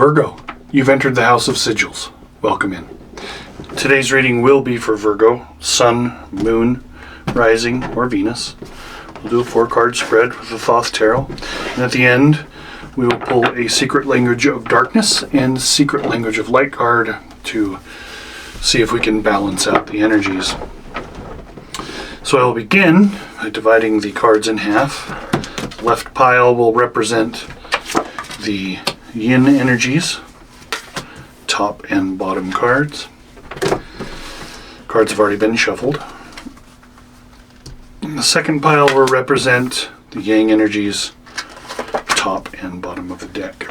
Virgo, you've entered the house of Sigils. Welcome in. Today's reading will be for Virgo, Sun, Moon, Rising, or Venus. We'll do a 4-card spread with the Thoth Tarot. And at the end, we will pull a Secret Language of Darkness and Secret Language of Light card to see if we can balance out the energies. So I will begin by dividing the cards in half. The left pile will represent the yin energies, top and bottom cards. Cards have already been shuffled. And the second pile will represent the yang energies, top and bottom of the deck.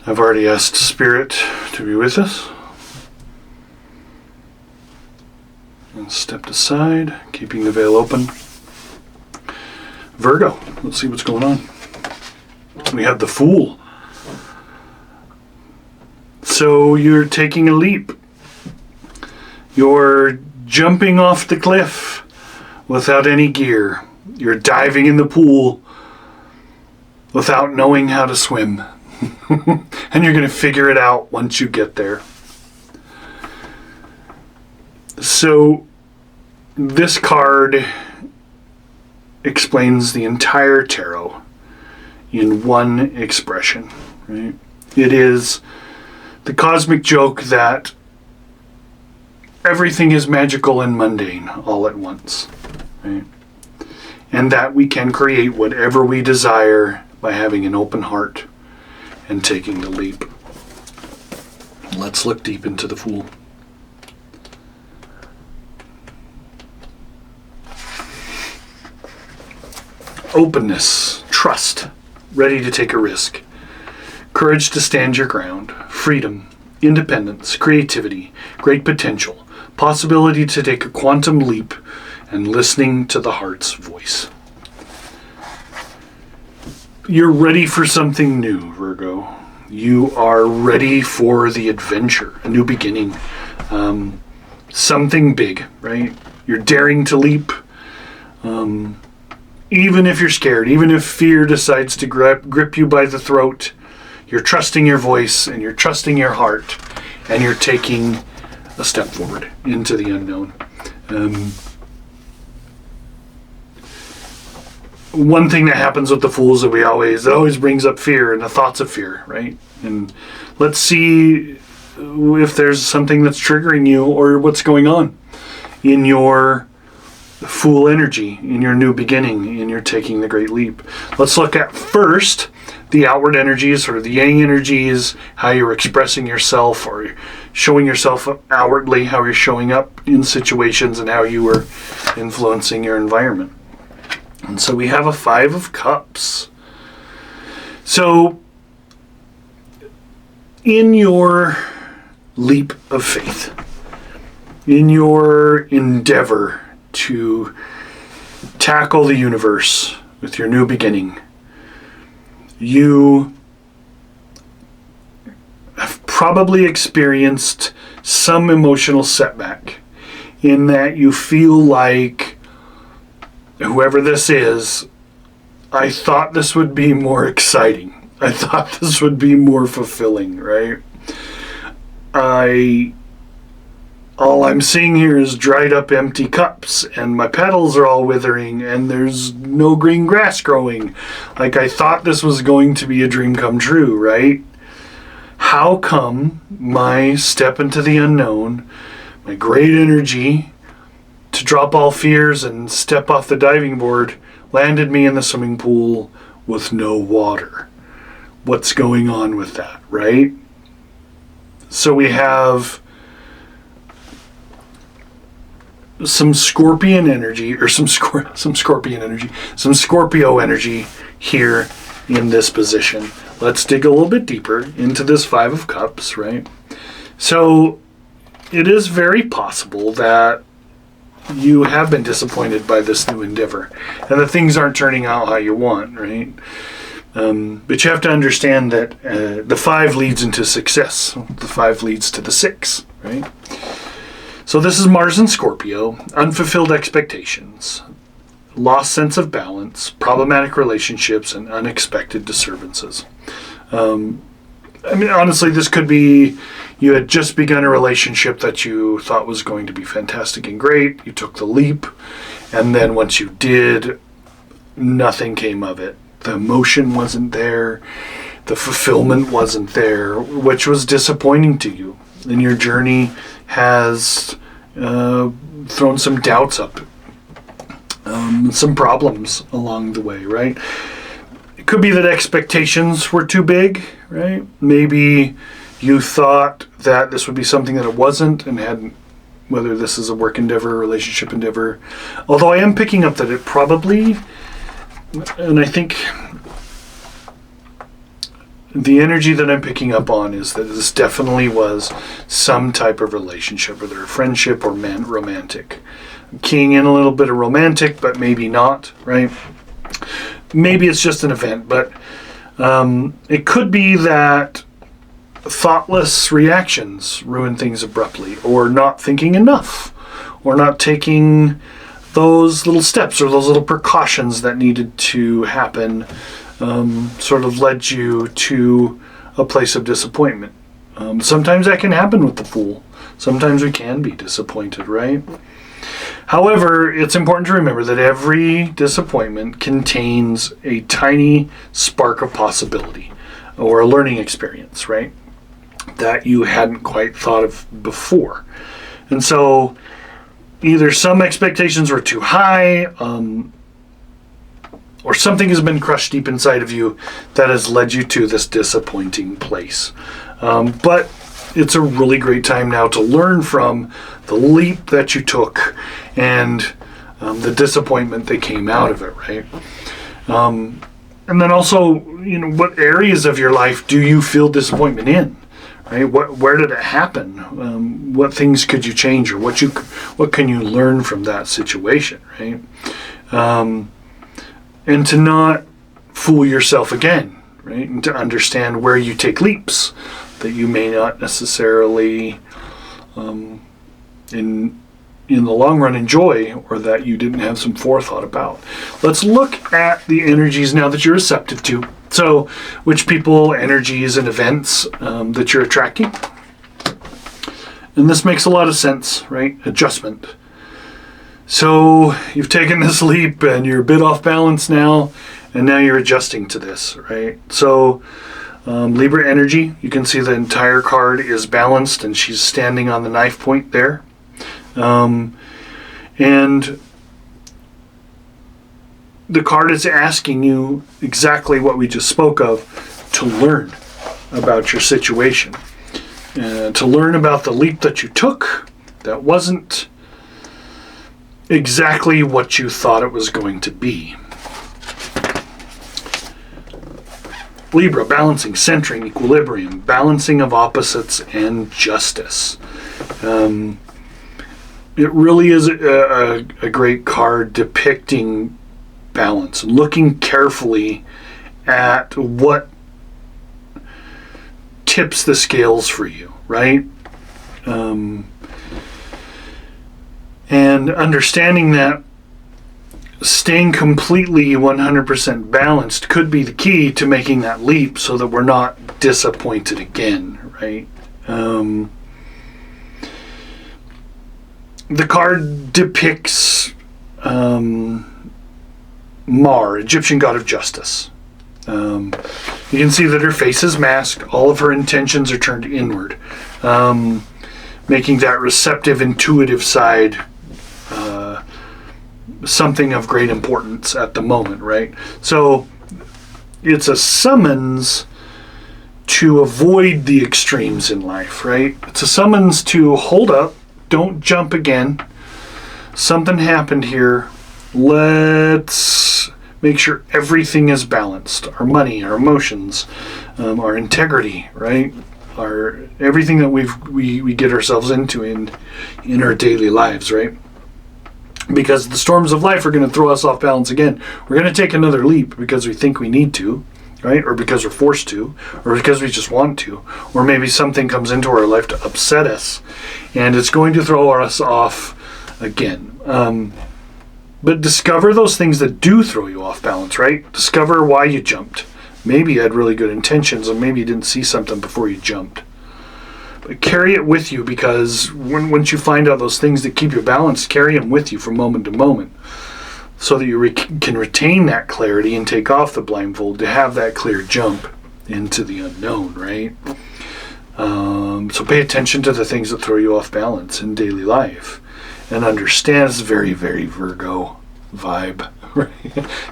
I've already asked Spirit to be with us. And stepped aside, keeping the veil open. Virgo, let's see what's going on. We have the Fool. So you're taking a leap. You're jumping off the cliff without any gear. You're diving in the pool without knowing how to swim. And you're going to figure it out once you get there. So this card explains the entire tarot in one expression, right? It is the cosmic joke that everything is magical and mundane all at once, right? And that we can create whatever we desire by having an open heart and taking the leap. Let's look deep into the Fool. Openness, trust, ready to take a risk, courage to stand your ground, freedom, independence, creativity, great potential, possibility to take a quantum leap, and listening to the heart's voice. You're ready for something new, Virgo. You are ready for the adventure, a new beginning, something big, right? You're daring to leap. Even if you're scared, even if fear decides to grip you by the throat, you're trusting your voice and you're trusting your heart and you're taking a step forward into the unknown. One thing that happens with the Fools that it always brings up fear and the thoughts of fear, right? And let's see if there's something that's triggering you or what's going on in your Fool energy, in your new beginning, in your taking the great leap. Let's look at first the outward energies or the yang energies, how you're expressing yourself or showing yourself outwardly, how you're showing up in situations and how you are influencing your environment. And so we have a 5 of Cups. So in your leap of faith, in your endeavor to tackle the universe with your new beginning, you have probably experienced some emotional setback in that you feel like, whoever this is, I thought this would be more exciting. I thought this would be more fulfilling, right? All I'm seeing here is dried up empty cups and my petals are all withering and there's no green grass growing. Like I thought this was going to be a dream come true, right? How come my step into the unknown, my great energy to drop all fears and step off the diving board, landed me in the swimming pool with no water? What's going on with that, right? So we have some Scorpion energy, or some Scorpio energy here in this position. Let's dig a little bit deeper into this 5 of Cups, right? So it is very possible that you have been disappointed by this new endeavor and that things aren't turning out how you want, right? But you have to understand that the 5 leads into success. The 5 leads to the 6, right? So this is Mars and Scorpio, unfulfilled expectations, lost sense of balance, problematic relationships, and unexpected disturbances. Honestly, this could be you had just begun a relationship that you thought was going to be fantastic and great. You took the leap, and then once you did, nothing came of it. The emotion wasn't there. The fulfillment wasn't there, which was disappointing to you. And your journey has thrown some doubts up, some problems along the way, right? It could be that expectations were too big, right? Maybe you thought that this would be something that it wasn't and hadn't, whether this is a work endeavor, relationship endeavor. Although I am picking up that it probably, and I think the energy that I'm picking up on is that this definitely was some type of relationship, whether a friendship or romantic. I'm keying in a little bit of romantic, but maybe not, right? Maybe it's just an event, but it could be that thoughtless reactions ruin things abruptly, or not thinking enough, or not taking those little steps or those little precautions that needed to happen sort of led you to a place of disappointment. Sometimes that can happen with the Fool. Sometimes we can be disappointed, right? However, it's important to remember that every disappointment contains a tiny spark of possibility or a learning experience, right? That you hadn't quite thought of before. And so either some expectations were too high, or something has been crushed deep inside of you that has led you to this disappointing place. But it's a really great time now to learn from the leap that you took and the disappointment that came out of it, right? And then also, what areas of your life do you feel disappointment in? Right? Where did it happen? What things could you change, or what can you learn from that situation, right? And to not fool yourself again, right? And to understand where you take leaps that you may not necessarily, in the long run, enjoy, or that you didn't have some forethought about. Let's look at the energies now that you're receptive to. So, which people, energies, and events that you're attracting. And this makes a lot of sense, right? Adjustment. So, you've taken this leap and you're a bit off balance now, and now you're adjusting to this, right? So, Libra energy, you can see the entire card is balanced and she's standing on the knife point there. And the card is asking you exactly what we just spoke of, to learn about your situation. To learn about the leap that you took that wasn't exactly what you thought it was going to be. Libra, balancing, centering, equilibrium, balancing of opposites, and justice. It really is a great card depicting balance, looking carefully at what tips the scales for you, right? And understanding that staying completely 100% balanced could be the key to making that leap so that we're not disappointed again, right? The card depicts Mar, Egyptian god of justice. You can see that her face is masked. All of her intentions are turned inward, making that receptive, intuitive side something of great importance at the moment, right? So it's a summons to avoid the extremes in life, right? It's a summons to hold up, don't jump again. Something happened here. Let's make sure everything is balanced. Our money, our emotions, our integrity, right? Everything that we get ourselves into in our daily lives, right? Because the storms of life are going to throw us off balance again. We're going to take another leap because we think we need to, right? Or because we're forced to, or because we just want to, or maybe something comes into our life to upset us, and it's going to throw us off again. But discover those things that do throw you off balance, right? Discover why you jumped. Maybe you had really good intentions, and maybe you didn't see something before you jumped. But carry it with you, because once you find out those things that keep you balanced, carry them with you from moment to moment, so that you can retain that clarity and take off the blindfold to have that clear jump into the unknown, right? So pay attention to the things that throw you off balance in daily life, and understand it's very, very Virgo vibe, right?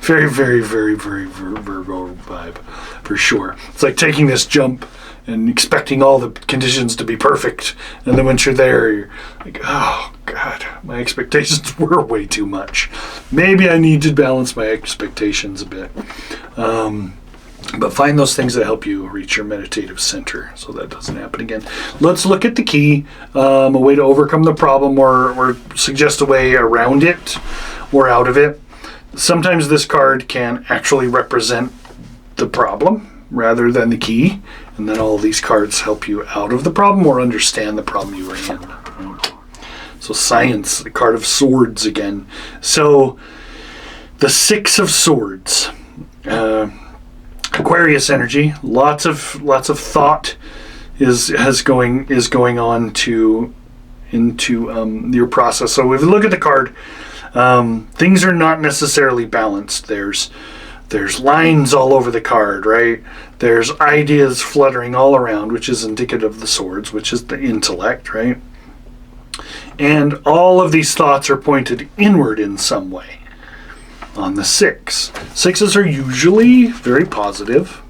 Very, very, very, very Virgo vibe, for sure. It's like taking this jump and expecting all the conditions to be perfect, and then once you're there, you're like, oh God, my expectations were way too much. Maybe I need to balance my expectations a bit. But find those things that help you reach your meditative center so that doesn't happen again. Let's look at the key, a way to overcome the problem, or suggest a way around it or out of it. Sometimes this card can actually represent the problem rather than the key, and then all of these cards help you out of the problem or understand the problem you were in. So Science, the card of swords again. So the Six of Swords. Aquarius energy, lots of thought is going on into your process. So if you look at the card, things are not necessarily balanced. There's lines all over the card, right? There's ideas fluttering all around, which is indicative of the swords, which is the intellect, right? And all of these thoughts are pointed inward in some way. On the six. Sixes are usually very positive.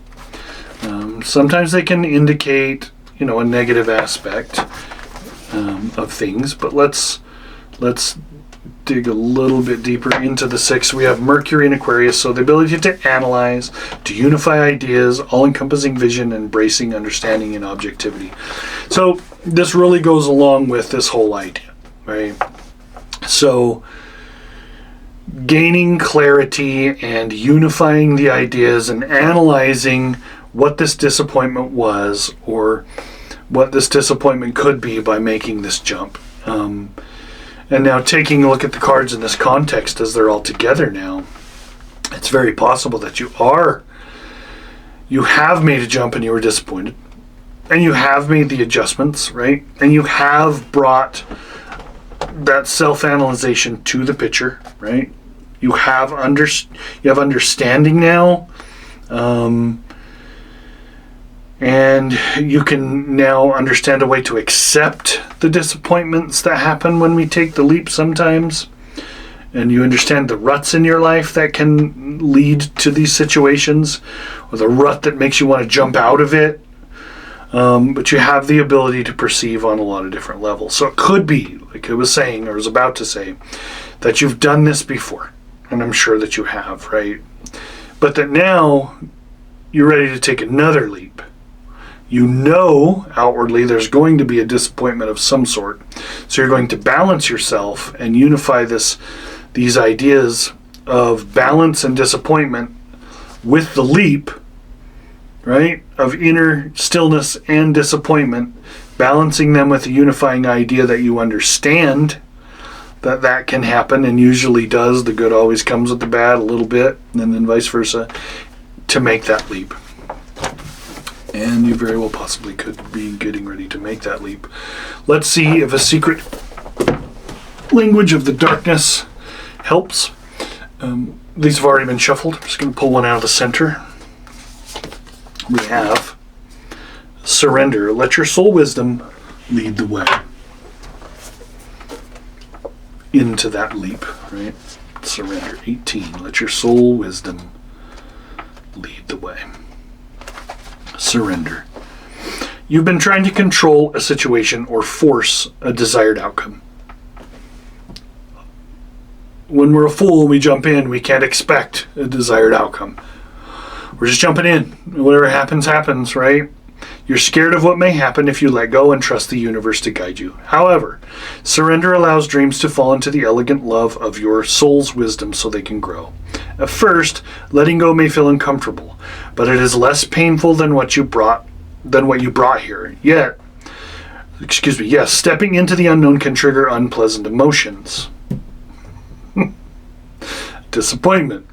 Sometimes they can indicate, a negative aspect of things. But let's dig a little bit deeper into the six. We have Mercury in Aquarius, so the ability to analyze, to unify ideas, all-encompassing vision, embracing understanding and objectivity. So this really goes along with this whole idea, right? So gaining clarity and unifying the ideas and analyzing what this disappointment was or what this disappointment could be by making this jump. And now taking a look at the cards in this context as they're all together now, it's very possible that you have made a jump and you were disappointed, and you have made the adjustments, right? And you have brought that self-analyzation to the picture, right? You have understanding now, and you can now understand a way to accept the disappointments that happen when we take the leap sometimes, and you understand the ruts in your life that can lead to these situations, or the rut that makes you want to jump out of it. But you have the ability to perceive on a lot of different levels. So it could be, like I was saying, or was about to say, that you've done this before. And I'm sure that you have, right? But that now you're ready to take another leap. Outwardly there's going to be a disappointment of some sort. So you're going to balance yourself and unify these ideas of balance and disappointment with the leap, right? Of inner stillness and disappointment, balancing them with a unifying idea that you understand that can happen, and usually does. The good always comes with the bad a little bit, and then vice versa, to make that leap. And you very well possibly could be getting ready to make that leap. Let's see if a secret language of the darkness helps. These have already been shuffled. I'm just going to pull one out of the center. We have surrender. Let your soul wisdom lead the way into that leap, right? Surrender. 18. Let your soul wisdom lead the way. Surrender. You've been trying to control a situation or force a desired outcome. When we're a fool and we jump in, we can't expect a desired outcome. We're just jumping in. Whatever happens, happens, right? You're scared of what may happen if you let go and trust the universe to guide you. However, surrender allows dreams to fall into the elegant love of your soul's wisdom so they can grow. At first, letting go may feel uncomfortable, but it is less painful than what you brought here. Yes, stepping into the unknown can trigger unpleasant emotions. disappointment.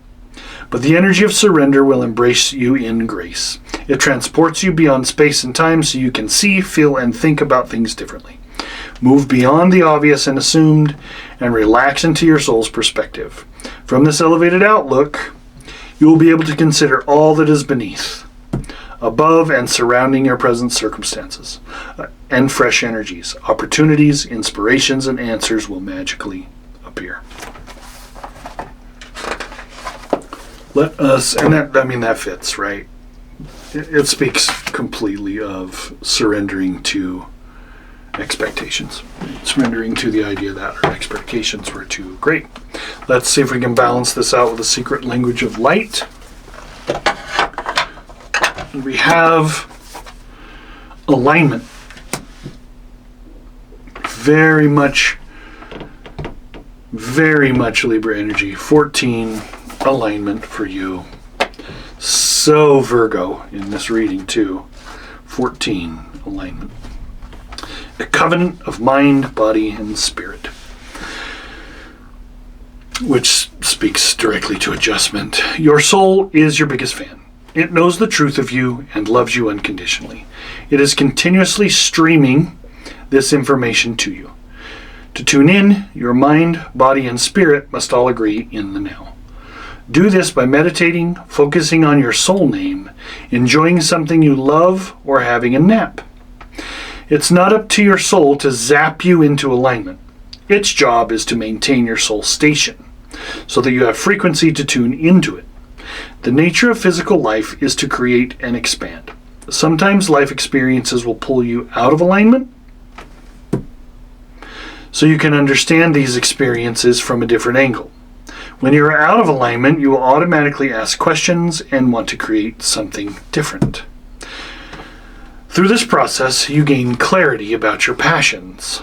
But the energy of surrender will embrace you in grace. It transports you beyond space and time so you can see, feel, and think about things differently. Move beyond the obvious and assumed and relax into your soul's perspective. From this elevated outlook, you will be able to consider all that is beneath, above, and surrounding your present circumstances, and fresh energies, opportunities, inspirations, and answers will magically appear. Let us, and that fits, right? It speaks completely of surrendering to expectations. Surrendering to the idea that our expectations were too great. Let's see if we can balance this out with the secret language of light. We have alignment. Very much Libra energy. 14, alignment for you. So Virgo in this reading too. 14, alignment. A covenant of mind, body, and spirit, which speaks directly to adjustment. Your soul is your biggest fan. It knows the truth of you and loves you unconditionally. It is continuously streaming this information to you. To tune in, your mind, body, and spirit must all agree in the now. Do this by meditating, focusing on your soul name, enjoying something you love, or having a nap. It's not up to your soul to zap you into alignment. Its job is to maintain your soul station, so that you have frequency to tune into it. The nature of physical life is to create and expand. Sometimes life experiences will pull you out of alignment, so you can understand these experiences from a different angle. When you are out of alignment, you will automatically ask questions and want to create something different. Through this process, you gain clarity about your passions.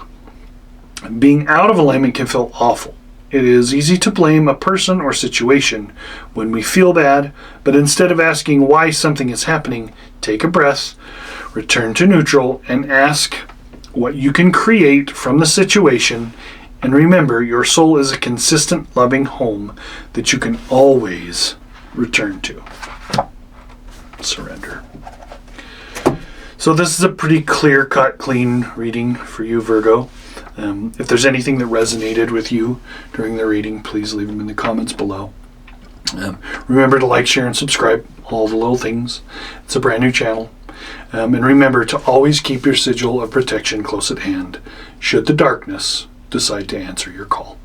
Being out of alignment can feel awful. It is easy to blame a person or situation when we feel bad, but instead of asking why something is happening, take a breath, return to neutral, and ask what you can create from the situation. And remember, your soul is a consistent, loving home that you can always return to. Surrender. So this is a pretty clear-cut, clean reading for you, Virgo. If there's anything that resonated with you during the reading, please leave them in the comments below. Remember to like, share, and subscribe. All the little things. It's a brand new channel. And remember to always keep your sigil of protection close at hand, should the darkness decide to answer your call.